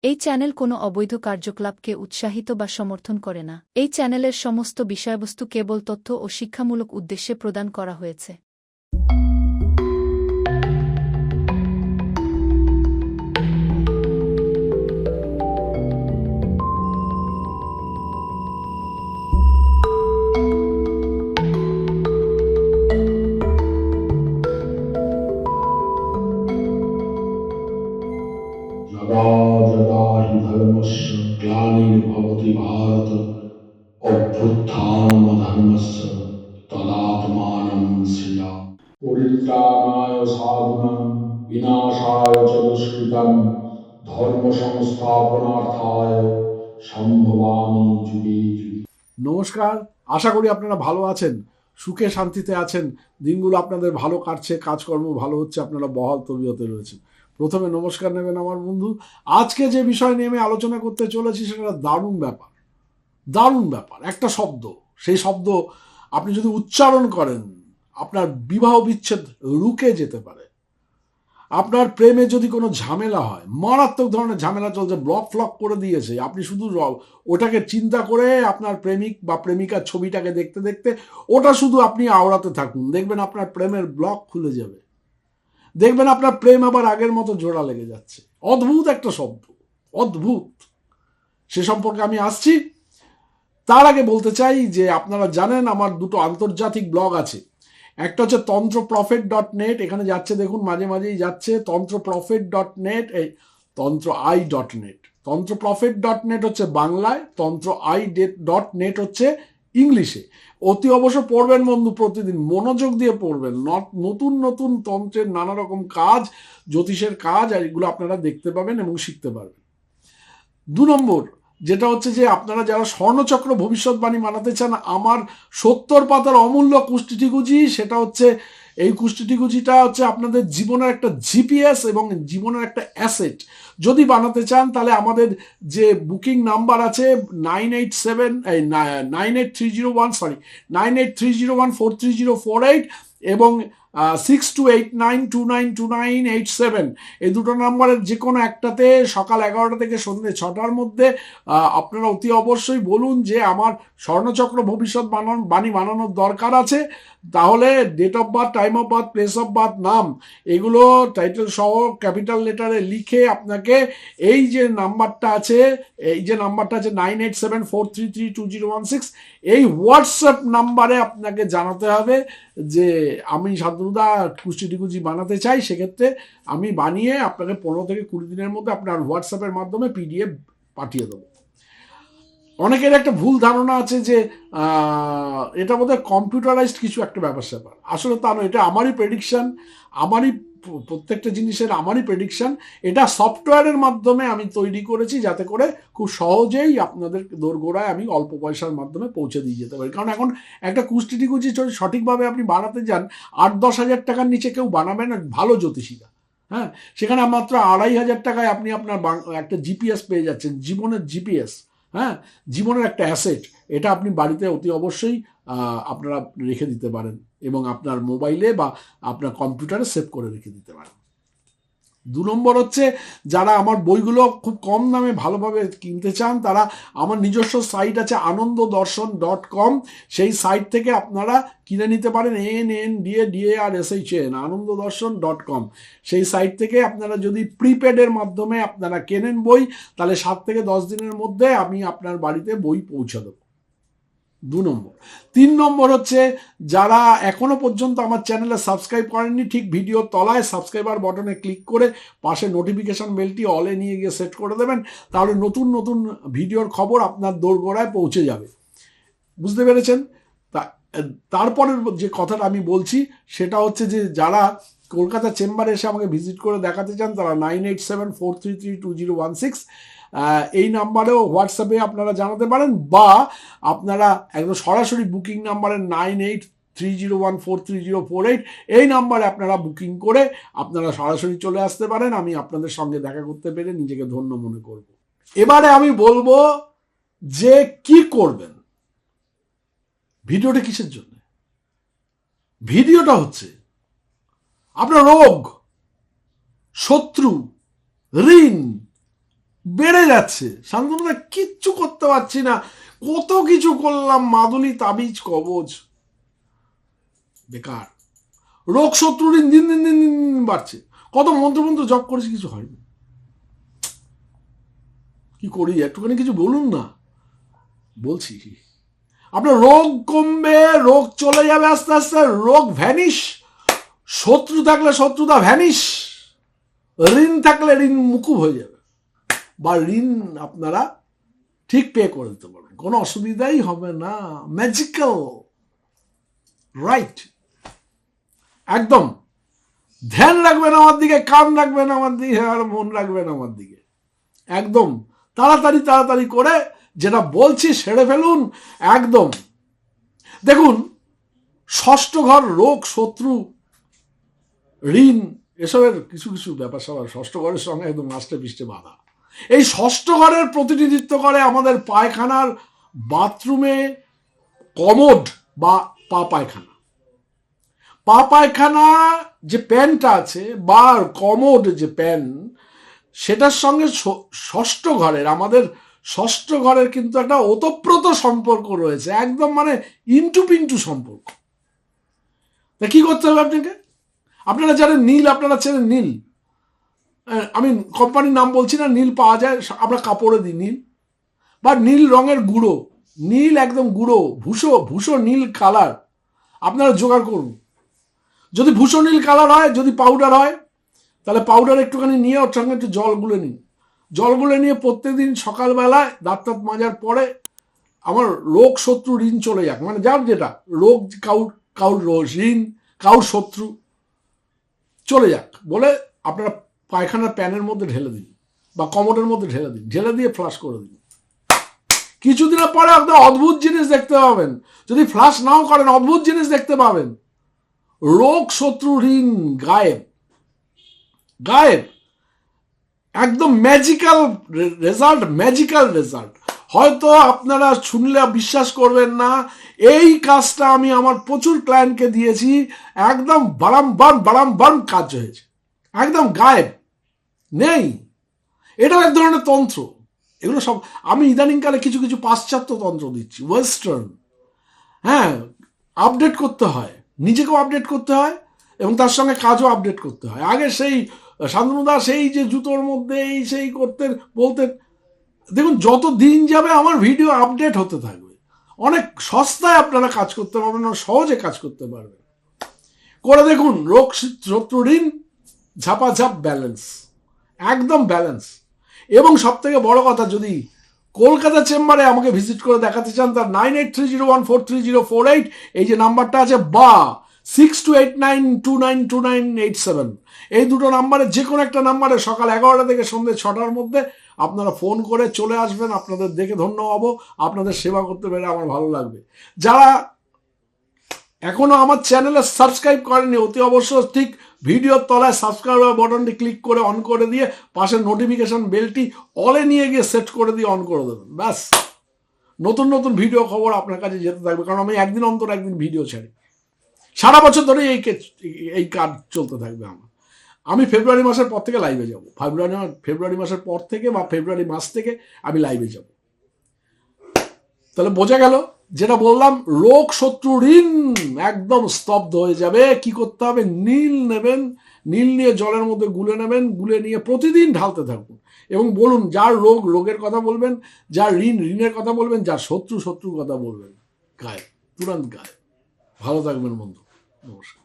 এই চ্যানেল কোনো অবৈধ কার্যকলাপকে উৎসাহিত বা সমর্থন করে না। এই চ্যানেলের সমস্ত বিষয়বস্তু কেবল তথ্য ও শিক্ষামূলক উদ্দেশ্যে প্রদান করা হয়েছে। यदा यदा हि धर्मस्य ग्लानिर्भवति भारत अभ्युत्थानमधर्मस्य तदात्मानं सृजामि। परित्राणाय साधूनां विनाशाय च दुष्कृतां धर्म संस्थापनार्थाय সম্ভবামি যুগে যুগে। নমস্কার, আশা করি আপনারা ভালো আছেন, সুখে শান্তিতে আছেন, দিনগুলো আপনাদের ভালো কাটছে, কাজকর্ম ভালো হচ্ছে, আপনারা বহাল তবিয়তে রয়েছেন। প্রথমে নমস্কার নেবেন আমার বন্ধু। আজকে যে বিষয় নিয়ে আমি আলোচনা করতে চলেছি সেটা দারুণ ব্যাপার। দারুণ ব্যাপার, একটা শব্দ, সেই শব্দ আপনি যদি উচ্চারণ করেন আপনার বিবাহ বিচ্ছেদ রুকে যেতে পারে। আপনার প্রেমে যদি কোনো ঝামেলা হয়, মারাত্মক ধরনের ঝামেলা চলছে, ব্লক ফ্লক করে দিয়েছে, আপনি শুধু ওটাকে চিন্তা করে আপনার প্রেমিক বা প্রেমিকার ছবিটাকে দেখতে দেখতে ওটা শুধু আপনি আওড়াতে থাকুন, দেখবেন আপনার প্রেমের ব্লক খুলে যাবে, দেখবেন আপনার প্রেম আবার আগের মতো জোড়া লেগে যাচ্ছে। অদ্ভুত একটা শব্দ, অদ্ভুত। সে সম্পর্কে আমি আসছি। তার আগে বলতে চাই যে আপনারা জানেন আমার দুটো আন্তর্জাতিক ব্লগ আছে। একটা হচ্ছে তন্ত্রপ্রফেট.net, এখানে যাচ্ছে দেখুন, মাঝে মাঝেই যাচ্ছে। তন্ত্রপ্রফেট.net, এই তন্ত্রআই.net। তন্ত্রপ্রফেট.net হচ্ছে বাংলায়, তন্ত্রআই.net হচ্ছে ইংলিশে। অতি অবশ্য পড়বেন বন্ধু, প্রতিদিন মনোযোগ দিয়ে পড়বেন। নতুন নতুন তন্ত্রের নানা রকম কাজ, জ্যোতিষের কাজ, আর এগুলো আপনারা দেখতে পাবেন এবং শিখতে পারবেন। 2 নম্বর যেটা হচ্ছে যে আপনারা যারা স্বর্ণচক্র ভবিষ্যৎবাণী বানাতে চান, আমার 70 পাতার অমূল্য কুষ্টিটিকুজি, সেটা হচ্ছে এই কুষ্টিটিকুজিটা হচ্ছে আপনাদের জীবনের একটা জিপিএস এবং জীবনের একটা অ্যাসেট। যদি বানাতে চান তাহলে আমাদের যে বুকিং নাম্বার আছে 9830143048 এবং 6289292987, এই দুটো নাম্বারের যে কোনো একটাতে সকাল 11টা থেকে সন্ধ্যে 6টার মধ্যে আপনারা অতি অবশ্যই বলুন যে আমার স্বর্ণচক্র ভবিষ্যৎ বাণী বানানোর দরকার আছে। তাহলে date of birth, time of birth, place of birth, নাম, এগুলো টাইটেল সহ ক্যাপিটাল লেটারে লিখে আপনাকে এই যে নাম্বারটা আছে 9874332016, এই হোয়াটসঅ্যাপ নাম্বারে আপনাকে জানাতে হবে যে আমি শান্তনুদা কুষ্টিটিকুজি বানাতে চাই। সেক্ষেত্রে আমি বানিয়ে আপনাকে 15 থেকে 20 দিনের মধ্যে আপনার হোয়াটসঅ্যাপের মাধ্যমে পিডিএফ পাঠিয়ে দেবো। অনেকের একটা ভুল ধারণা আছে যে এটা বোধহয় কম্পিউটারাইজড কিছু একটা ব্যাপার স্যাপার। আসলে তা নয়, এটা আমারই প্রেডিকশন, আমারই প্রত্যেকটা জিনিসের আমারই প্রেডিকশন। এটা সফটওয়্যারের মাধ্যমে আমি তৈরি করেছি যাতে করে খুব সহজেই আপনাদের দোরগোড়ায় আমি অল্প পয়সার মাধ্যমে পৌঁছে দিয়ে যেতে পারি। কারণ এখন একটা কুষ্টিটিকুজি সঠিকভাবে আপনি বানাতে যান 8-10 হাজার টাকার নিচে কেউ বানাবে না ভালো জ্যোতিষীরা। হ্যাঁ, সেখানে মাত্র 2,500 টাকায় আপনি আপনার একটা জিপিএস পেয়ে যাচ্ছেন, জীবনের জিপিএস। হ্যাঁ, জীবনের একটা অ্যাসেট। এটা আপনি বাড়িতে অতি অবশ্যই আপনারা রেখে দিতে পারেন এবং আপনার মোবাইলে বা আপনার কম্পিউটারে সেভ করে রেখে দিতে পারেন। 2 নম্বর হচ্ছে যারা আমার বইগুলো খুব কম দামে ভালোভাবে কিনতে চান, তারা আমার নিজস্ব সাইট আছে anondodarshan.com, সেই সাইট থেকে আপনারা কিনে নিতে পারেন। ANNDADARSHAN, anondodarshan.com। সেই সাইট থেকে আপনারা যদি প্রিপেডের মাধ্যমে আপনারা কেনেন বই, তাহলে 7 থেকে 10 দিনের মধ্যে আমি আপনার বাড়িতে বই পৌঁছে দেবো। 2 নম্বর। 3 নম্বর হচ্ছে যারা এখনো পর্যন্ত আমার চ্যানেলে সাবস্ক্রাইব করেননি, ঠিক ভিডিও তলায় সাবস্ক্রাইবার বটনে ক্লিক করে পাশে নোটিফিকেশন বেলটি অলে নিয়ে গিয়ে সেট করে দেবেন, তাহলে নতুন নতুন ভিডিওর খবর আপনার দোরগোড়ায় পৌঁছে যাবে। বুঝতে পেরেছেন? তারপরের যে কথাটা আমি বলছি সেটা হচ্ছে যে যারা কলকাতা চেম্বারে এসে আমাকে ভিজিট করে দেখাতে চান, তারা 9874332016 এই নাম্বারেও হোয়াটসঅ্যাপে আপনারা জানাতে পারেন, বা আপনারা একদম সরাসরি বুকিং নাম্বারের 9830143048 এই নাম্বারে আপনারা বুকিং করে আপনারা সরাসরি চলে আসতে পারেন। আমি আপনাদের সঙ্গে দেখা করতে পেরে নিজেকে ধন্য মনে করব। এবারে আমি বলবো যে কি করবেন। ভিডিওটা কিসের জন্য? ভিডিওটা হচ্ছে আপনার রোগ, শত্রু, ঋণ, বেড়ে যাচ্ছে। শান্তনুদা কিচ্ছু করতে পারছি না, কত কিছু করলাম, মাদুলি তাবিজ কবজ, বেকার। রোগ শত্রু দিন দিন দিন দিন দিন দিন বাড়ছে। কত মন্ত্রমন্ত্র জপ করেছি, কিছু হয়নি। কি করি, একটুখানি কিছু বলুন না। বলছি আপনার রোগ কমবে, রোগ চলে যাবে আস্তে আস্তে, রোগ ভ্যানিশ। শত্রু থাকলে শত্রুতা ভ্যানিশ, ঋণ থাকলে ঋণ মুকুব হয়ে যাবে, বা ঋণ আপনারা ঠিক পে করে দিতে পারবেন, কোনো অসুবিধাই হবে না। ম্যাজিক্যাল, রাইট, একদম। ধ্যান রাখবেন আমার দিকে, কান রাখবেন আমার দিকে, আর মন রাখবেন আমার দিকে। একদম তাড়াতাড়ি তাড়াতাড়ি করে যেটা বলছি সেরে ফেলুন। একদম দেখুন, ষষ্ঠ ঘর, রোগ, শত্রু, ঋণ, এসবের কিছু কিছু ব্যাপার স্যাপার ষষ্ঠ ঘরের সঙ্গে একদম মাস্টে পিষ্টে বাঁধা। এই ষষ্ঠ ঘরের প্রতিনিধিত্ব করে আমাদের পায়খানার বাথরুমে কমোড বা পা পায়খানা। পা পায়খানা যে প্যানটা আছে বা কমোড যে প্যান, সেটার সঙ্গে ষষ্ঠ ঘরের, আমাদের ষষ্ঠ ঘরের কিন্তু একটা ওতপ্রোত সম্পর্ক রয়েছে, একদম মানে ইন্টু পিন্টু সম্পর্ক। তা কি করতে হবে আপনাকে? আপনারা জানেন নীল, আপনারা চেনেন নীল, আমি কোম্পানির নাম বলছি না, নীল পাওয়া যায়, আমরা কাপড়ে দিই নীল, বা নীল রঙের গুঁড়ো, নীল একদম গুঁড়ো, ভূষো নীল কালার আপনারা জোগাড় করুন। যদি ভূষো নীল কালার হয়, যদি পাউডার হয়, তাহলে পাউডার একটুখানি নিয়ে ওর সঙ্গে একটু জল গুলে নিন। জল গুলে নিয়ে প্রত্যেকদিন সকালবেলায় দাঁত টাত মাজার পরে আমার রোগ শত্রু ঋণ চলে যাক, মানে যার যেটা রোগ, কাউর ঋণ, কাউর শত্রু চলে যাক বলে আপনারা পায়খানার প্যানের মধ্যে ঢেলে দিন বা কমোডের মধ্যে ঢেলে দিন, ঢেলে দিয়ে ফ্লাশ করে দিন। কিছুদিনের পরে আপনার অদ্ভুত জিনিস দেখতে পাবেন। যদি ফ্লাশ নাও করেন, অদ্ভুত জিনিস দেখতে পাবেন। রোগ শত্রু ঋণ গায়েব, গায়েব, একদম ম্যাজিক্যাল রেজাল্ট, ম্যাজিক্যাল রেজাল্ট। হয়তো আপনারা শুনলে বিশ্বাস করবেন না, এই কাজটা আমি আমার প্রচুর ক্লায়েন্টকে দিয়েছি, একদম বারাম কাজ হয়েছে, একদম গায়েব নেই। এটাও এক ধরনের তন্ত্র। এগুলো সব আমি ইদানিংকালে কিছু কিছু পাশ্চাত্য তন্ত্র দিচ্ছি, ওয়েস্টার্ন। হ্যাঁ, আপডেট করতে হয়, নিজেকেও আপডেট করতে হয় এবং তার সঙ্গে কাজও আপডেট করতে হয়। আগে সেই শান্তনুদা সেই যে জুতোর মধ্যে এই সেই করতেন বলতেন, দেখুন যত দিন যাবে আমার ভিডিও আপডেট হতে থাকবে, অনেক সস্তায় আপনারা কাজ করতে পারবেন, সহজে কাজ করতে পারবেন। করে দেখুন, রোগ শত্রু ঋণ ঝাপাঝাপ ব্যালেন্স, একদম ব্যালেন্স। এবং সব থেকে বড় কথা, যদি কলকাতা চেম্বারে আমাকে ভিজিট করে দেখাতে চান, তার 9830143048 এই যে নাম্বারটা আছে, বা 6289292987, এই দুটো নাম্বারে যে কোনো একটা নাম্বারে সকাল 11টা থেকে সন্ধ্যে 6টার মধ্যে আপনারা ফোন করে চলে আসবেন। আপনাদের দেখে ধন্য হব, আপনাদের সেবা করতে পেরে আমার ভালো লাগবে। যারা এখনো আমার চ্যানেলে সাবস্ক্রাইব করেনি, অতি অবশ্য ঠিক ভিডিওর তলায় সাবস্ক্রাইব বাটনটি ক্লিক করে অন করে দিয়ে পাশের নোটিফিকেশন বেলটি অলে নিয়ে গিয়ে সেট করে দিয়ে অন করে দেবেন। ব্যাস, নতুন নতুন ভিডিও খবর আপনার কাছে যেতে থাকবে, কারণ আমি একদিন অন্তর একদিন ভিডিও ছাড়ি। সারা বছর ধরে এই কাজ চলতে থাকবে আমার। আমি ফেব্রুয়ারি মাসের পর থেকে লাইভে যাব, ফেব্রুয়ারি মাসের পর থেকে বা ফেব্রুয়ারি মাস থেকে আমি লাইভে যাব। তাহলে বোঝা গেল, যেটা বললাম, রোগ শত্রু ঋণ একদম স্তব্ধ হয়ে যাবে। কি করতে হবে? নীল নেবেন, নীল নিয়ে জলের মধ্যে গুলে নেবেন, গুলে নিয়ে প্রতিদিন ঢালতে থাকুন এবং বলুন, যার রোগ রোগের কথা বলবেন, যার ঋণ ঋণের কথা বলবেন, যার শত্রু শত্রুর কথা বলবেন, গায়ে তুরন্ত গায়ে। ভালো থাকবেন বন্ধু, নমস্কার।